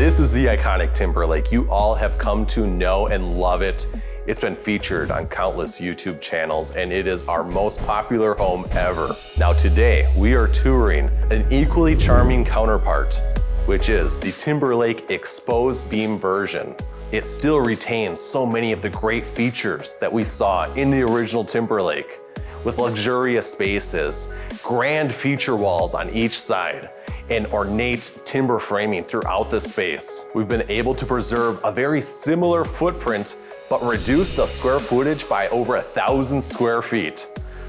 This is the iconic Timberlake. You all have come to know and love it. It's been featured on countless YouTube channels, and it is our most popular home ever. Now today, we are touring an equally charming counterpart, which is the Timberlake exposed beam version. It still retains so many of the great features that we saw in the original Timberlake, with luxurious spaces, grand feature walls on each side, and ornate timber framing throughout the space. We've been able to preserve a very similar footprint, but reduce the square footage by over 1,000 square feet.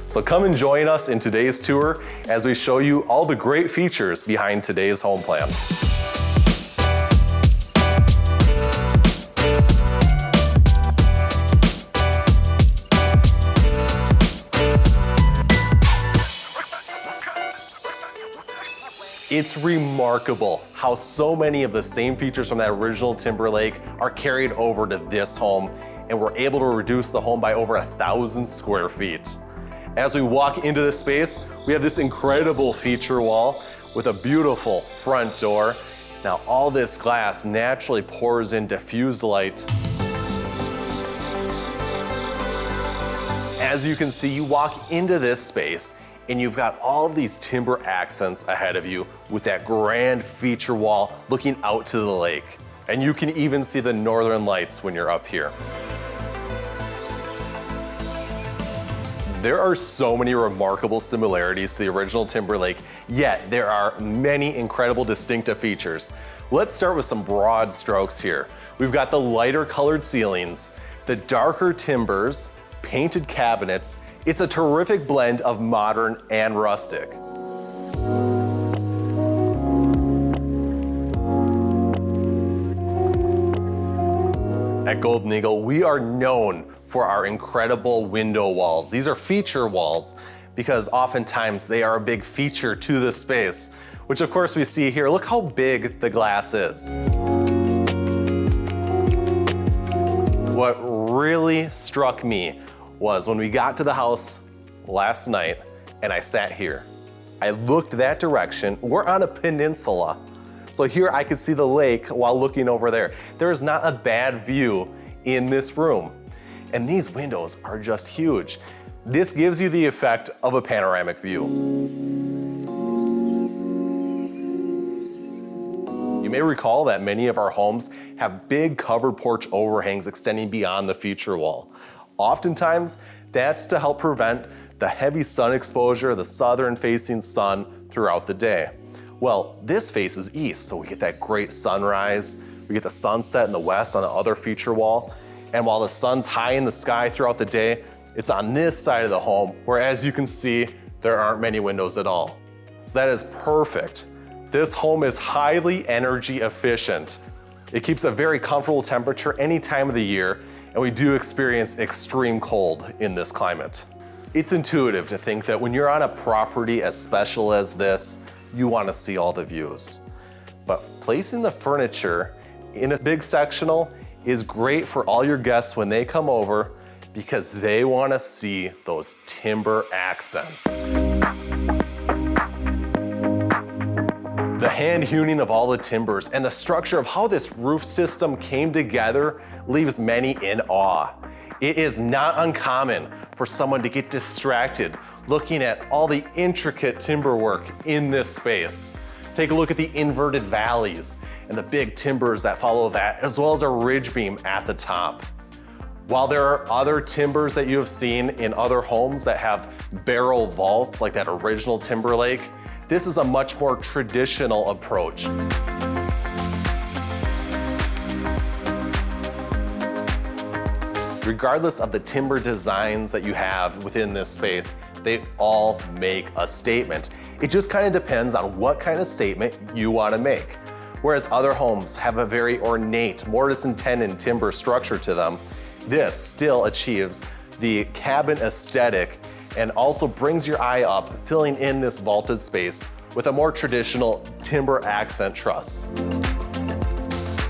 So come and join us in today's tour as we show you all the great features behind today's home plan. It's remarkable how so many of the same features from that original Timberlake are carried over to this home, and we're able to reduce the home by over 1,000 square feet. As we walk into this space, we have this incredible feature wall with a beautiful front door. Now all this glass naturally pours in diffused light. As you can see, you walk into this space and you've got all of these timber accents ahead of you with that grand feature wall looking out to the lake. And you can even see the northern lights when you're up here. There are so many remarkable similarities to the original Timberlake, yet there are many incredible distinctive features. Let's start with some broad strokes here. We've got the lighter colored ceilings, the darker timbers, painted cabinets. It's a terrific blend of modern and rustic. At Golden Eagle, we are known for our incredible window walls. These are feature walls because oftentimes they are a big feature to the space, which of course we see here. Look how big the glass is. What really struck me was when we got to the house last night and I sat here. I looked that direction. We're on a peninsula. So here I could see the lake while looking over there. There is not a bad view in this room. And these windows are just huge. This gives you the effect of a panoramic view. You may recall that many of our homes have big covered porch overhangs extending beyond the feature wall. Oftentimes, that's to help prevent the heavy sun exposure, the southern facing sun throughout the day. Well, this faces east, so we get that great sunrise. We get the sunset in the west on the other feature wall. And while the sun's high in the sky throughout the day, it's on this side of the home, where as you can see, there aren't many windows at all. So that is perfect. This home is highly energy efficient. It keeps a very comfortable temperature any time of the year, and we do experience extreme cold in this climate. It's intuitive to think that when you're on a property as special as this, you want to see all the views. But placing the furniture in a big sectional is great for all your guests when they come over because they want to see those timber accents. The hand hewing of all the timbers and the structure of how this roof system came together leaves many in awe. It is not uncommon for someone to get distracted looking at all the intricate timber work in this space. Take a look at the inverted valleys and the big timbers that follow that, as well as a ridge beam at the top. While there are other timbers that you have seen in other homes that have barrel vaults like that original Timberlake, this is a much more traditional approach. Regardless of the timber designs that you have within this space, they all make a statement. It just kind of depends on what kind of statement you want to make. Whereas other homes have a very ornate mortise and tenon timber structure to them, this still achieves the cabin aesthetic and also brings your eye up, filling in this vaulted space with a more traditional timber accent truss.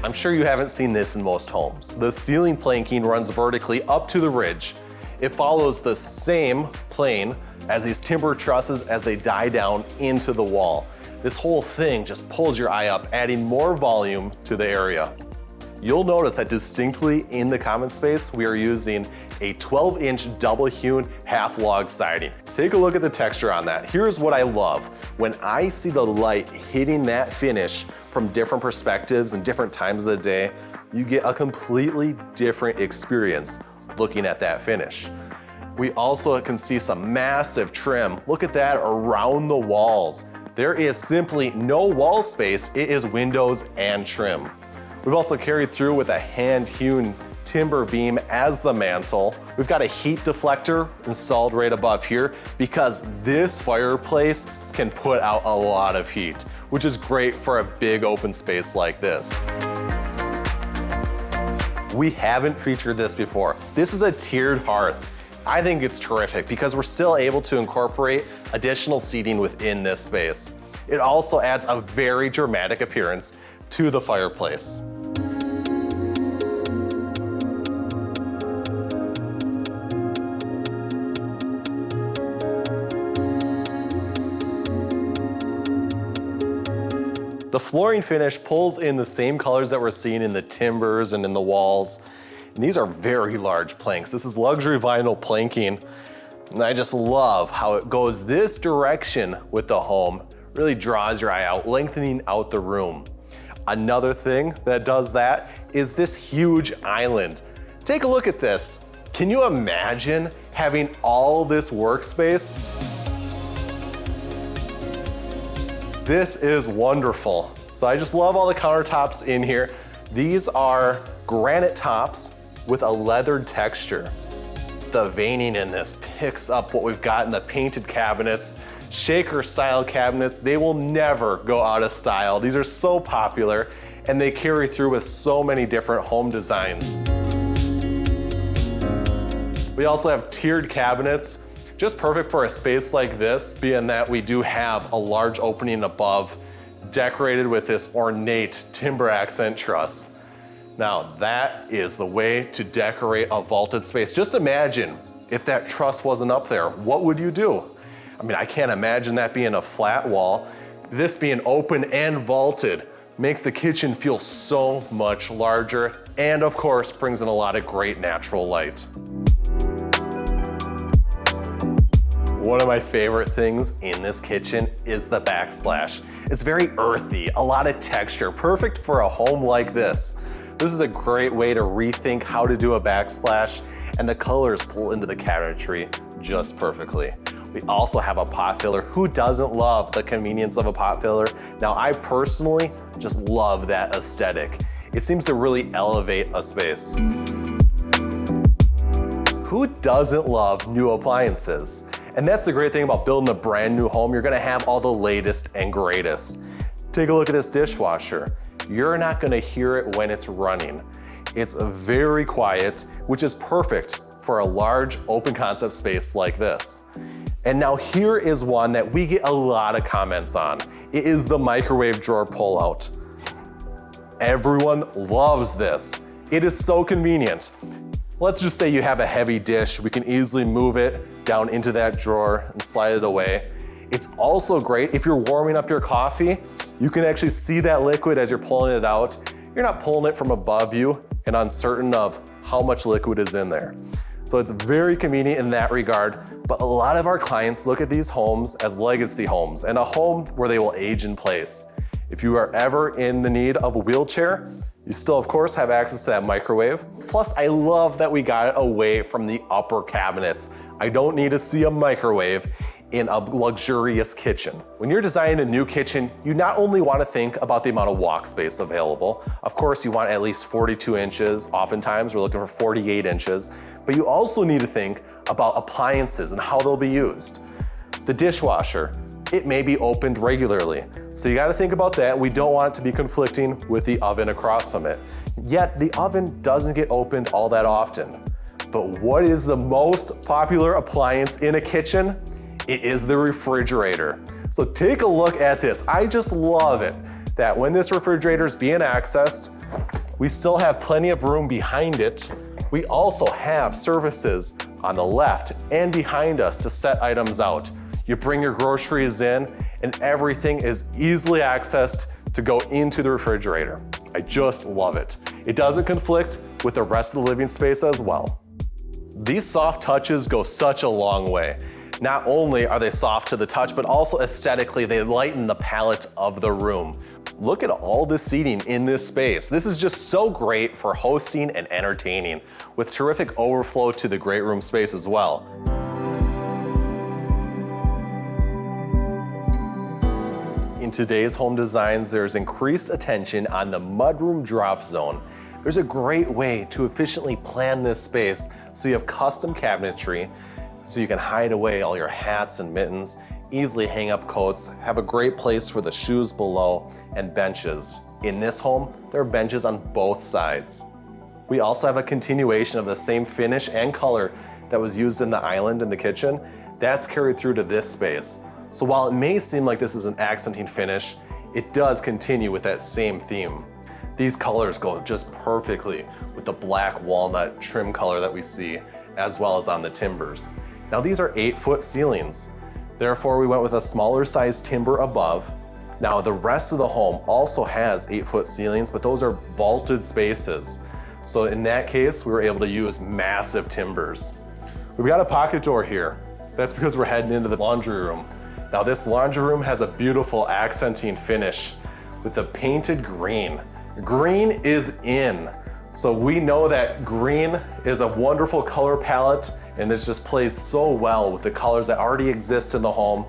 I'm sure you haven't seen this in most homes. The ceiling planking runs vertically up to the ridge. It follows the same plane as these timber trusses as they die down into the wall. This whole thing just pulls your eye up, adding more volume to the area. You'll notice that distinctly in the common space, we are using a 12-inch double-hewn half-log siding. Take a look at the texture on that. Here's what I love. When I see the light hitting that finish from different perspectives and different times of the day, you get a completely different experience looking at that finish. We also can see some massive trim. Look at that around the walls. There is simply no wall space. It is windows and trim. We've also carried through with a hand-hewn timber beam as the mantle. We've got a heat deflector installed right above here because this fireplace can put out a lot of heat, which is great for a big open space like this. We haven't featured this before. This is a tiered hearth. I think it's terrific because we're still able to incorporate additional seating within this space. It also adds a very dramatic appearance to the fireplace. The flooring finish pulls in the same colors that we're seeing in the timbers and in the walls. And these are very large planks. This is luxury vinyl planking. And I just love how it goes this direction with the home. Really draws your eye out, lengthening out the room. Another thing that does that is this huge island. Take a look at this. Can you imagine having all this workspace? This is wonderful. So I just love all the countertops in here. These are granite tops with a leathered texture. The veining in this picks up what we've got in the painted cabinets, shaker style cabinets. They will never go out of style. These are so popular and they carry through with so many different home designs. We also have tiered cabinets, just perfect for a space like this, being that we do have a large opening above, decorated with this ornate timber accent truss. Now that is the way to decorate a vaulted space. Just imagine if that truss wasn't up there, what would you do? I mean, I can't imagine that being a flat wall. This being open and vaulted makes the kitchen feel so much larger and of course brings in a lot of great natural light. One of my favorite things in this kitchen is the backsplash. It's very earthy, a lot of texture, perfect for a home like this. This is a great way to rethink how to do a backsplash, and the colors pull into the cabinetry just perfectly. We also have a pot filler. Who doesn't love the convenience of a pot filler? Now, I personally just love that aesthetic. It seems to really elevate a space. Who doesn't love new appliances? And that's the great thing about building a brand new home. You're gonna have all the latest and greatest. Take a look at this dishwasher. You're not gonna hear it when it's running. It's very quiet, which is perfect for a large open concept space like this. And now here is one that we get a lot of comments on. It is the microwave drawer pullout. Everyone loves this. It is so convenient. Let's just say you have a heavy dish. We can easily move it down into that drawer and slide it away. It's also great if you're warming up your coffee. You can actually see that liquid as you're pulling it out. You're not pulling it from above you and uncertain of how much liquid is in there. So it's very convenient in that regard, but a lot of our clients look at these homes as legacy homes and a home where they will age in place. If you are ever in the need of a wheelchair, you still, of course, have access to that microwave. Plus, I love that we got it away from the upper cabinets. I don't need to see a microwave in a luxurious kitchen. When you're designing a new kitchen, you not only want to think about the amount of walk space available. Of course, you want at least 42 inches. Oftentimes, we're looking for 48 inches. But you also need to think about appliances and how they'll be used. The dishwasher, it may be opened regularly. So you gotta think about that. We don't want it to be conflicting with the oven across from it. Yet the oven doesn't get opened all that often. But what is the most popular appliance in a kitchen? It is the refrigerator. So take a look at this. I just love it that when this refrigerator is being accessed, we still have plenty of room behind it. We also have surfaces on the left and behind us to set items out. You bring your groceries in and everything is easily accessed to go into the refrigerator. I just love it. It doesn't conflict with the rest of the living space as well. These soft touches go such a long way. Not only are they soft to the touch, but also aesthetically, they lighten the palette of the room. Look at all the seating in this space. This is just so great for hosting and entertaining, with terrific overflow to the great room space as well. In today's home designs, there's increased attention on the mudroom drop zone. There's a great way to efficiently plan this space so you have custom cabinetry, so you can hide away all your hats and mittens, easily hang up coats, have a great place for the shoes below, and benches. In this home, there are benches on both sides. We also have a continuation of the same finish and color that was used in the island in the kitchen. That's carried through to this space. So while it may seem like this is an accenting finish, it does continue with that same theme. These colors go just perfectly with the black walnut trim color that we see, as well as on the timbers. Now these are 8-foot ceilings. Therefore, we went with a smaller size timber above. Now the rest of the home also has 8-foot ceilings, but those are vaulted spaces. So in that case, we were able to use massive timbers. We've got a pocket door here. That's because we're heading into the laundry room. Now this laundry room has a beautiful accenting finish with the painted green. Green is in. So we know that green is a wonderful color palette, and this just plays so well with the colors that already exist in the home.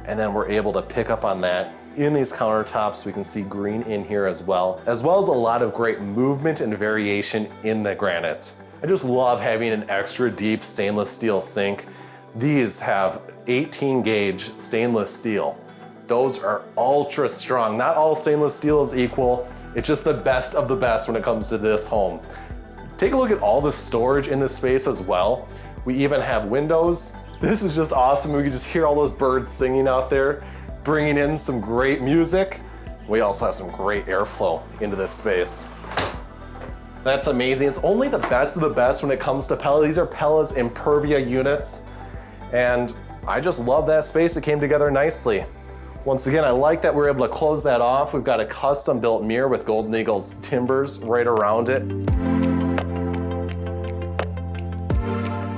And then we're able to pick up on that in these countertops. We can see green in here as well as a lot of great movement and variation in the granite. I just love having an extra deep stainless steel sink. These have 18 gauge stainless steel. Those are ultra strong. Not all stainless steel is equal. It's just the best of the best when it comes to this home. Take a look at all the storage in this space as well. We even have windows. This is just awesome. We can just hear all those birds singing out there, bringing in some great music. We also have some great airflow into this space. That's amazing. It's only the best of the best when it comes to Pella. These are Pella's Impervia units, and I just love that space. It came together nicely. Once again, I like that we're able to close that off. We've got a custom built mirror with Golden Eagle's timbers right around it.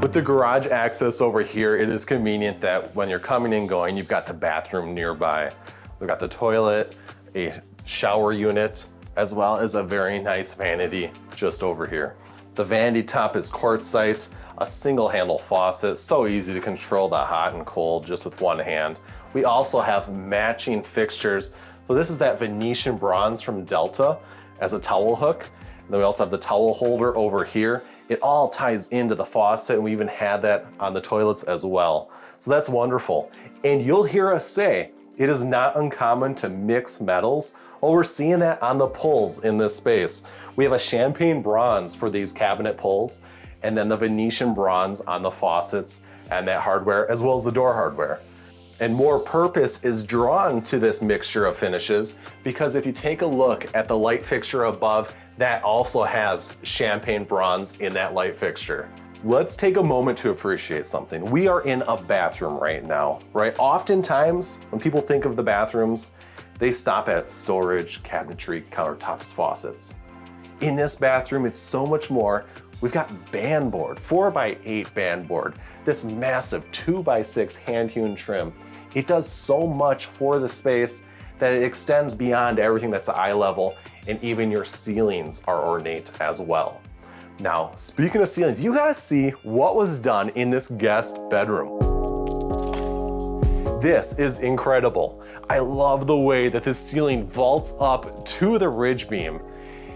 With the garage access over here, it is convenient that when you're coming and going, you've got the bathroom nearby. We've got the toilet, a shower unit, as well as a very nice vanity just over here. The vanity top is quartzite, a single handle faucet, so easy to control the hot and cold just with one hand. We also have matching fixtures. So this is that Venetian bronze from Delta as a towel hook. And then we also have the towel holder over here. It all ties into the faucet, and we even had that on the toilets as well. So that's wonderful. And you'll hear us say, it is not uncommon to mix metals. Well, we're seeing that on the pulls in this space. We have a champagne bronze for these cabinet pulls, and then the Venetian bronze on the faucets and that hardware, as well as the door hardware. And more purpose is drawn to this mixture of finishes, because if you take a look at the light fixture above, that also has champagne bronze in that light fixture. Let's take a moment to appreciate something. We are in a bathroom right now, right? Oftentimes, when people think of the bathrooms, they stop at storage, cabinetry, countertops, faucets. In this bathroom, it's so much more. We've got band board, 4x8 band board, this massive 2x6 hand-hewn trim. It does so much for the space that it extends beyond everything that's eye level, and even your ceilings are ornate as well. Now, speaking of ceilings, you gotta see what was done in this guest bedroom. This is incredible. I love the way that this ceiling vaults up to the ridge beam.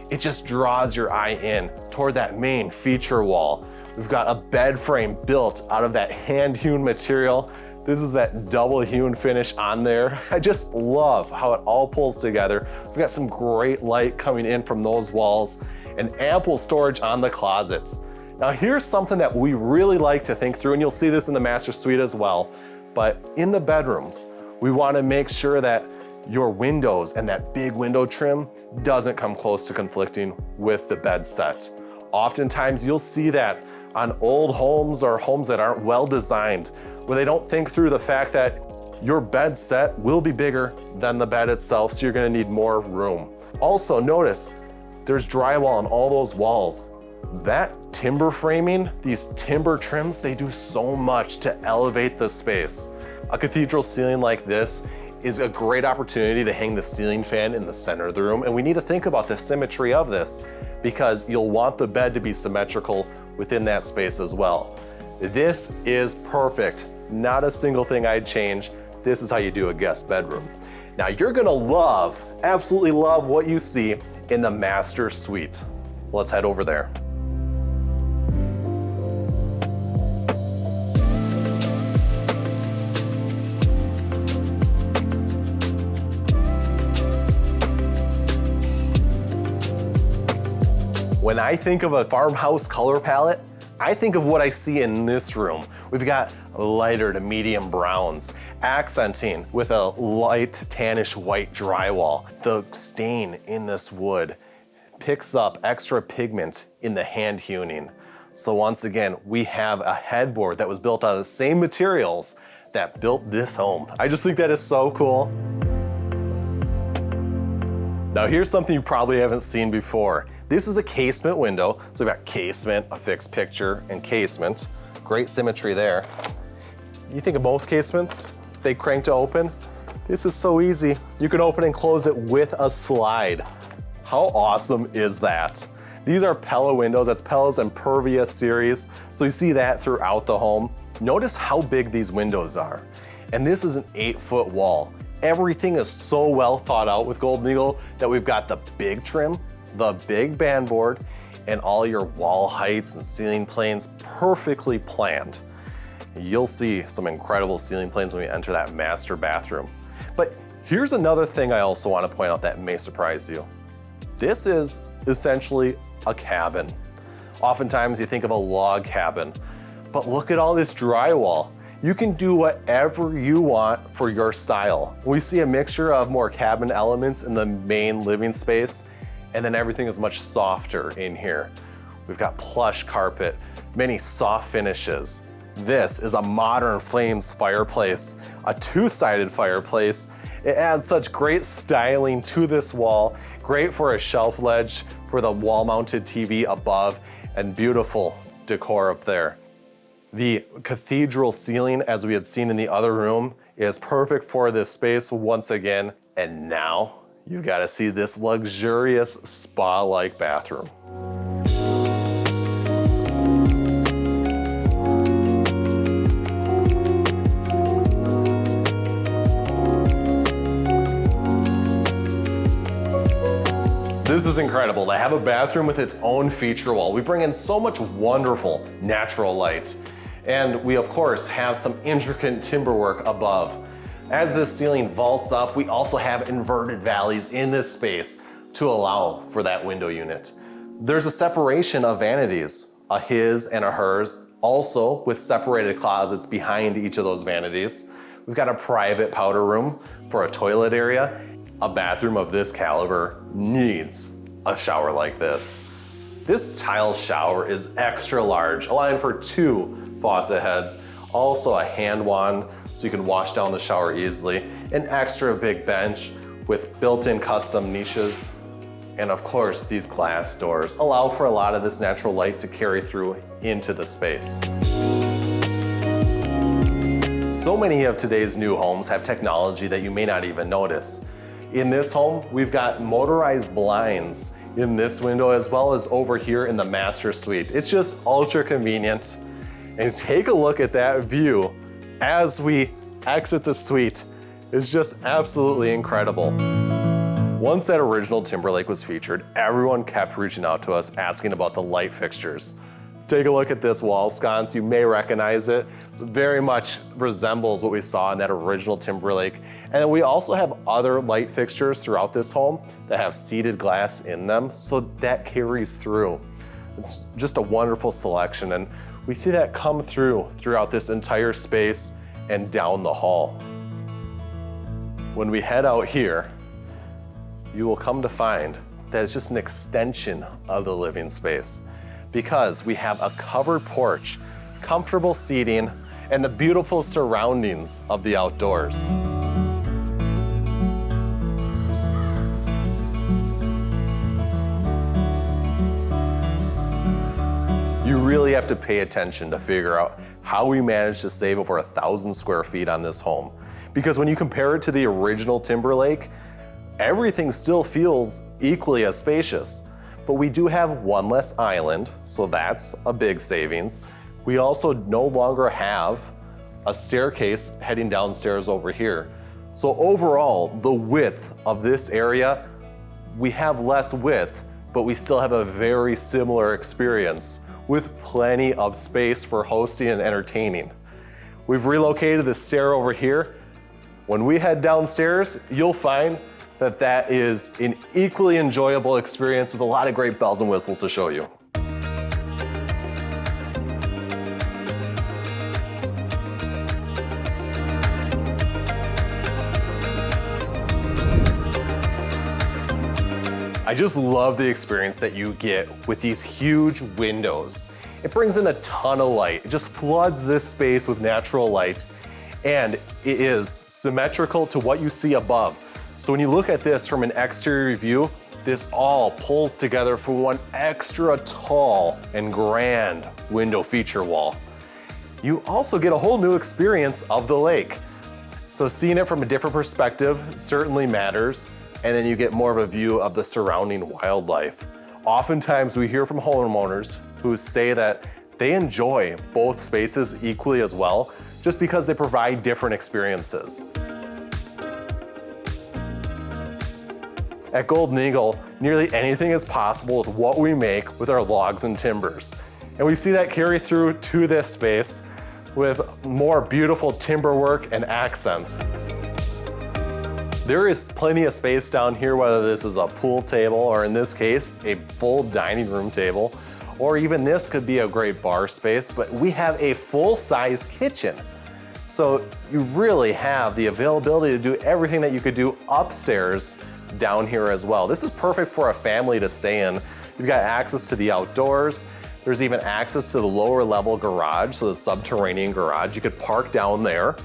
It just draws your eye in toward that main feature wall. We've got a bed frame built out of that hand-hewn material. This is that double hewn finish on there. I just love how it all pulls together. We've got some great light coming in from those walls and ample storage on the closets. Now here's something that we really like to think through, and you'll see this in the master suite as well, but in the bedrooms, we wanna make sure that your windows and that big window trim doesn't come close to conflicting with the bed set. Oftentimes you'll see that on old homes or homes that aren't well designed, where they don't think through the fact that Your bed set will be bigger than the bed itself, so you're gonna need more room. Also notice, there's drywall on all those walls. That timber framing, these timber trims, they do so much to elevate the space. A cathedral ceiling like this is a great opportunity to hang the ceiling fan in the center of the room, and we need to think about the symmetry of this because you'll want the bed to be symmetrical within that space as well. This is perfect. Not a single thing I'd change. This is how you do a guest bedroom. Now you're gonna love, absolutely love what you see in the master suite. Let's head over there. When I think of a farmhouse color palette, I think of what I see in this room. We've got lighter to medium browns, accenting with a light tannish white drywall. The stain in this wood picks up extra pigment in the hand hewing. So once again, we have a headboard that was built out of the same materials that built this home. I just think that is so cool. Now here's something you probably haven't seen before. This is a casement window. So we've got casement, a fixed picture, and casement. Great symmetry there. You think of most casements, they crank to open. This is so easy. You can open and close it with a slide. How awesome is that? These are Pella windows, that's Pella's Impervious series. So you see that throughout the home. Notice how big these windows are. And this is an 8-foot wall. Everything is so well thought out with Golden Eagle that we've got the big trim, the big band board, and all your wall heights and ceiling planes perfectly planned. You'll see some incredible ceiling planes when we enter that master bathroom. But here's another thing I also want to point out that may surprise you. This is essentially a cabin. Oftentimes you think of a log cabin, but look at all this drywall. You can do whatever you want for your style. We see a mixture of more cabin elements in the main living space, and then everything is much softer in here. We've got plush carpet, many soft finishes. This is a modern flames fireplace, a 2-sided fireplace. It adds such great styling to this wall, great for a shelf ledge for the wall-mounted TV above, and beautiful decor up there. The cathedral ceiling, as we had seen in the other room, is perfect for this space once again. And now you gotta see this luxurious spa-like bathroom. This is incredible to have a bathroom with its own feature wall. We bring in so much wonderful natural light. And we of course have some intricate timber work above. As this ceiling vaults up, we also have inverted valleys in this space to allow for that window unit. There's a separation of vanities, a his and a hers, also with separated closets behind each of those vanities. We've got a private powder room for a toilet area. A bathroom of this caliber needs a shower like this. This tile shower is extra large, allowing for 2 faucet heads, also a hand wand so you can wash down the shower easily, an extra big bench with built-in custom niches, and of course these glass doors allow for a lot of this natural light to carry through into the space. So many of today's new homes have technology that you may not even notice. In this home, we've got motorized blinds in this window as well as over here in the master suite. It's just ultra convenient. And take a look at that view as we exit the suite. It's just absolutely incredible. Once that original Timberlake was featured, everyone kept reaching out to us asking about the light fixtures. Take a look at this wall sconce. You may recognize it. Very much resembles what we saw in that original Timberlake. And we also have other light fixtures throughout this home that have seated glass in them, so that carries through. It's just a wonderful selection, and we see that come throughout this entire space and down the hall. When we head out here, you will come to find that it's just an extension of the living space because we have a covered porch, comfortable seating, and the beautiful surroundings of the outdoors. You really have to pay attention to figure out how we managed to save over 1,000 square feet on this home. Because when you compare it to the original Timberlake, everything still feels equally as spacious. But we do have one less island, so that's a big savings. We also no longer have a staircase heading downstairs over here. So overall, the width of this area, we have less width, but we still have a very similar experience with plenty of space for hosting and entertaining. We've relocated the stair over here. When we head downstairs, you'll find that that is an equally enjoyable experience with a lot of great bells and whistles to show you. I just love the experience that you get with these huge windows. It brings in a ton of light. It just floods this space with natural light, and it is symmetrical to what you see above. So when you look at this from an exterior view, this all pulls together for one extra tall and grand window feature wall. You also get a whole new experience of the lake. So seeing it from a different perspective certainly matters. And then you get more of a view of the surrounding wildlife. Oftentimes we hear from homeowners who say that they enjoy both spaces equally as well, just because they provide different experiences. At Golden Eagle, nearly anything is possible with what we make with our logs and timbers. And we see that carry through to this space with more beautiful timber work and accents. There is plenty of space down here, whether this is a pool table or in this case, a full dining room table, or even this could be a great bar space, but we have a full-size kitchen. So you really have the availability to do everything that you could do upstairs down here as well. This is perfect for a family to stay in. You've got access to the outdoors. There's even access to the lower level garage, so the subterranean garage. You could park down there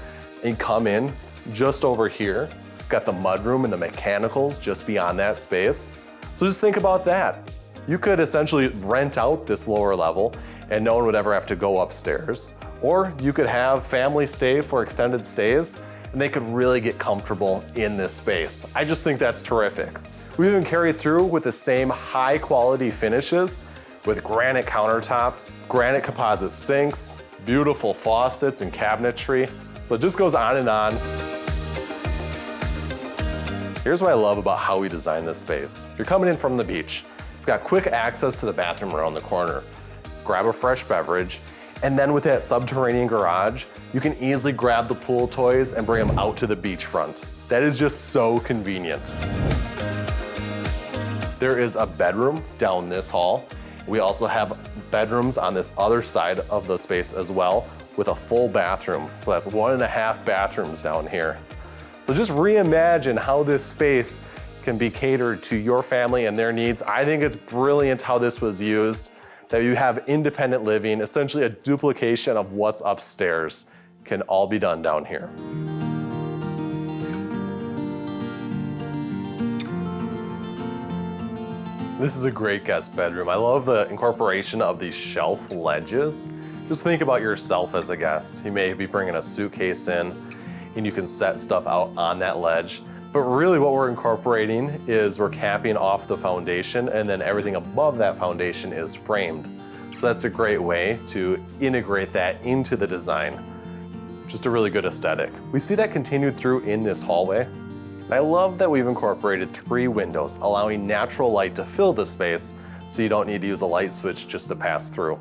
and come in just over here. Got the mudroom and the mechanicals just beyond that space. So just think about that. You could essentially rent out this lower level and no one would ever have to go upstairs. Or you could have family stay for extended stays and they could really get comfortable in this space. I just think that's terrific. We even carried through with the same high quality finishes with granite countertops, granite composite sinks, beautiful faucets and cabinetry. So it just goes on and on. Here's what I love about how we designed this space. If you're coming in from the beach, you've got quick access to the bathroom around the corner. Grab a fresh beverage, and then with that subterranean garage, you can easily grab the pool toys and bring them out to the beachfront. That is just so convenient. There is a bedroom down this hall. We also have bedrooms on this other side of the space as well with a full bathroom. So that's 1.5 bathrooms down here. So just reimagine how this space can be catered to your family and their needs. I think it's brilliant how this was used, that you have independent living, essentially a duplication of what's upstairs can all be done down here. This is a great guest bedroom. I love the incorporation of these shelf ledges. Just think about yourself as a guest. You may be bringing a suitcase in, and you can set stuff out on that ledge. But really what we're incorporating is we're capping off the foundation and then everything above that foundation is framed. So that's a great way to integrate that into the design. Just a really good aesthetic. We see that continued through in this hallway. And I love that we've incorporated 3 windows, allowing natural light to fill the space so you don't need to use a light switch just to pass through.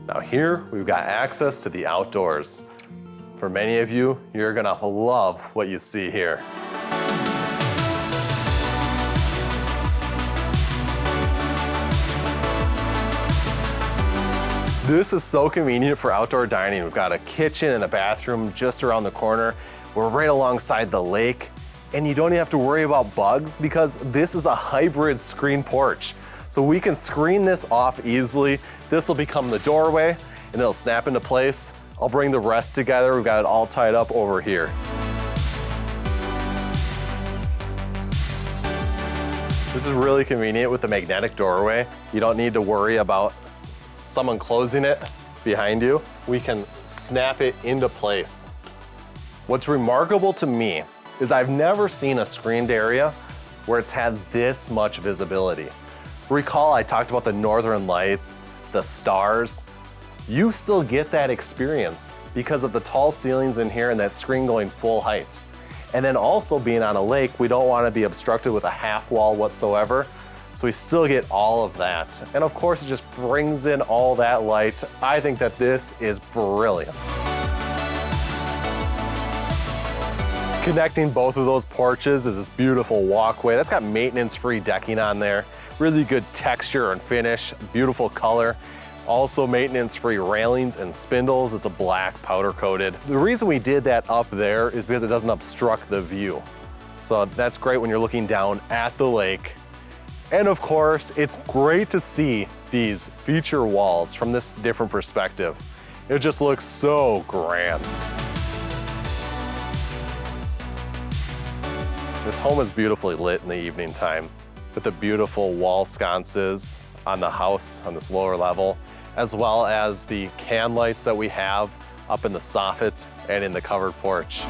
Now here, we've got access to the outdoors. For many of you, you're gonna love what you see here. This is so convenient for outdoor dining. We've got a kitchen and a bathroom just around the corner. We're right alongside the lake, and you don't even have to worry about bugs because this is a hybrid screen porch. So we can screen this off easily. This will become the doorway, and it'll snap into place. I'll bring the rest together. We've got it all tied up over here. This is really convenient with the magnetic doorway. You don't need to worry about someone closing it behind you. We can snap it into place. What's remarkable to me is I've never seen a screened area where it's had this much visibility. Recall I talked about the northern lights, the stars. You still get that experience because of the tall ceilings in here and that screen going full height. And then also being on a lake, we don't want to be obstructed with a half wall whatsoever. So we still get all of that. And of course, it just brings in all that light. I think that this is brilliant. Connecting both of those porches is this beautiful walkway. That's got maintenance-free decking on there. Really good texture and finish, beautiful color. Also maintenance-free railings and spindles. It's a black powder coated. The reason we did that up there is because it doesn't obstruct the view. So that's great when you're looking down at the lake. And of course, it's great to see these feature walls from this different perspective. It just looks so grand. This home is beautifully lit in the evening time with the beautiful wall sconces on the house on this lower level, as well as the can lights that we have up in the soffit and in the covered porch.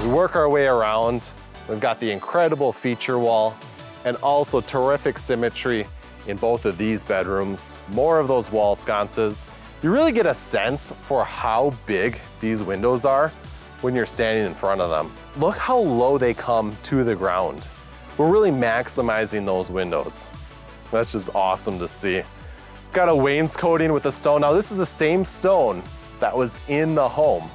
We work our way around. We've got the incredible feature wall and also terrific symmetry in both of these bedrooms. More of those wall sconces. You really get a sense for how big these windows are when you're standing in front of them. Look how low they come to the ground. We're really maximizing those windows. That's just awesome to see. Got a wainscoting with the stone. Now this is the same stone that was in the home.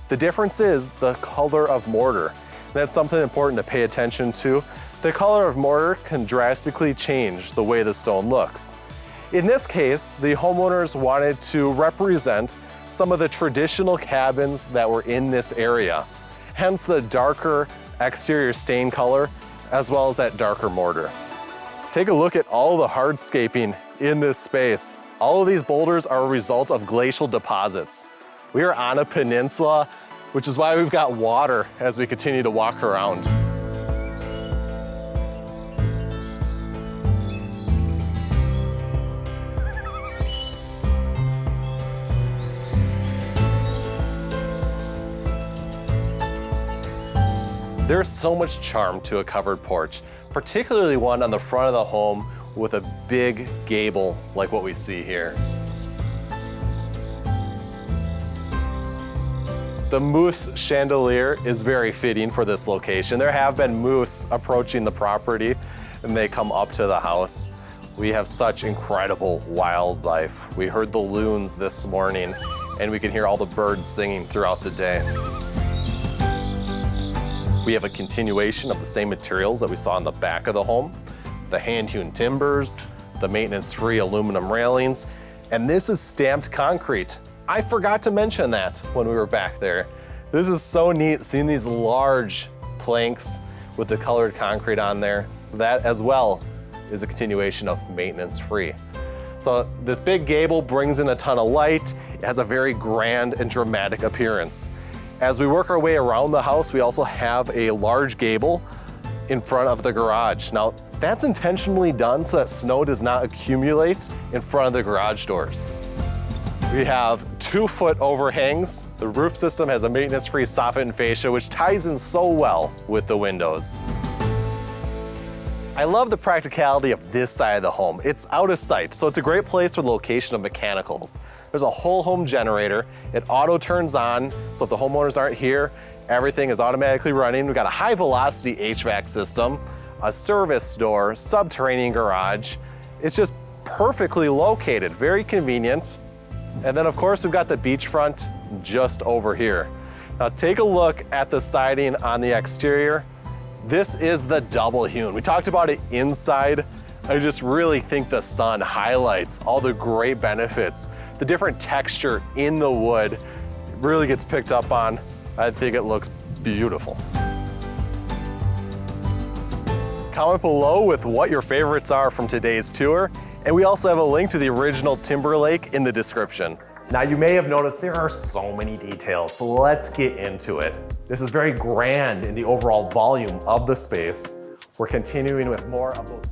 The difference is the color of mortar. That's something important to pay attention to. The color of mortar can drastically change the way the stone looks. In this case, the homeowners wanted to represent some of the traditional cabins that were in this area. Hence the darker exterior stain color, as well as that darker mortar. Take a look at all the hardscaping in this space. All of these boulders are a result of glacial deposits. We are on a peninsula, which is why we've got water as we continue to walk around. There's so much charm to a covered porch, particularly one on the front of the home with a big gable like what we see here. The moose chandelier is very fitting for this location. There have been moose approaching the property and they come up to the house. We have such incredible wildlife. We heard the loons this morning and we can hear all the birds singing throughout the day. We have a continuation of the same materials that we saw in the back of the home. The hand-hewn timbers, the maintenance-free aluminum railings, and this is stamped concrete. I forgot to mention that when we were back there. This is so neat seeing these large planks with the colored concrete on there. That as well is a continuation of maintenance-free. So this big gable brings in a ton of light. It has a very grand and dramatic appearance. As we work our way around the house, we also have a large gable in front of the garage. Now, that's intentionally done so that snow does not accumulate in front of the garage doors. We have 2-foot overhangs. The roof system has a maintenance-free soffit and fascia, which ties in so well with the windows. I love the practicality of this side of the home. It's out of sight, so it's a great place for the location of mechanicals. There's a whole home generator. It auto turns on, so if the homeowners aren't here, everything is automatically running. We've got a high velocity HVAC system, a service door, subterranean garage. It's just perfectly located, very convenient. And then of course we've got the beachfront just over here. Now take a look at the siding on the exterior. This is the double hewn. We talked about it inside. I just really think the sun highlights all the great benefits. The different texture in the wood really gets picked up on. I think it looks beautiful. Comment below with what your favorites are from today's tour. And we also have a link to the original Timberlake in the description. Now you may have noticed there are so many details, so let's get into it. This is very grand in the overall volume of the space. We're continuing with more of those